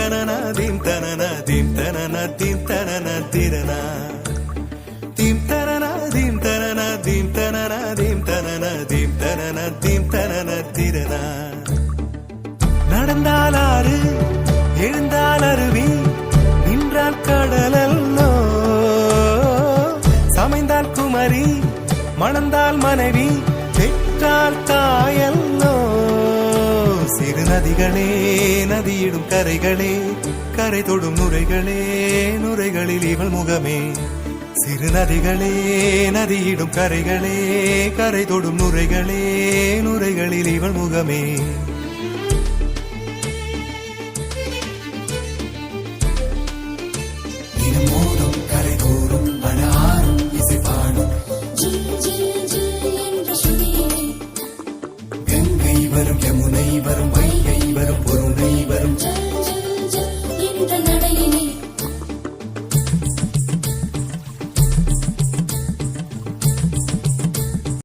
தனனா தீம் தனனா தீம் தனனா தீம் தனனா திரனா தீம் தனனா தீம் தனனா தீம் தனனா தீம் தனனா தீம் தனனா தீம் தனனா திரனா. நடந்தால் ஆறு எழுந்தால் அருவி நின்றால் கடலல்லோ சமைந்தால் குமரி மணந்தால் மனைவி பெற்றால் தாயல்லோ. சிறு நதிகளே நதியிடும் கரைகளே கரை தொடும் நுரைகளே நுரைகளில் இவள் முகமே. சிறு நதிகளே நதியிடும் கரைகளே கரை தொடும் நுரைகளே நுரைகளில் இவள் முகமே.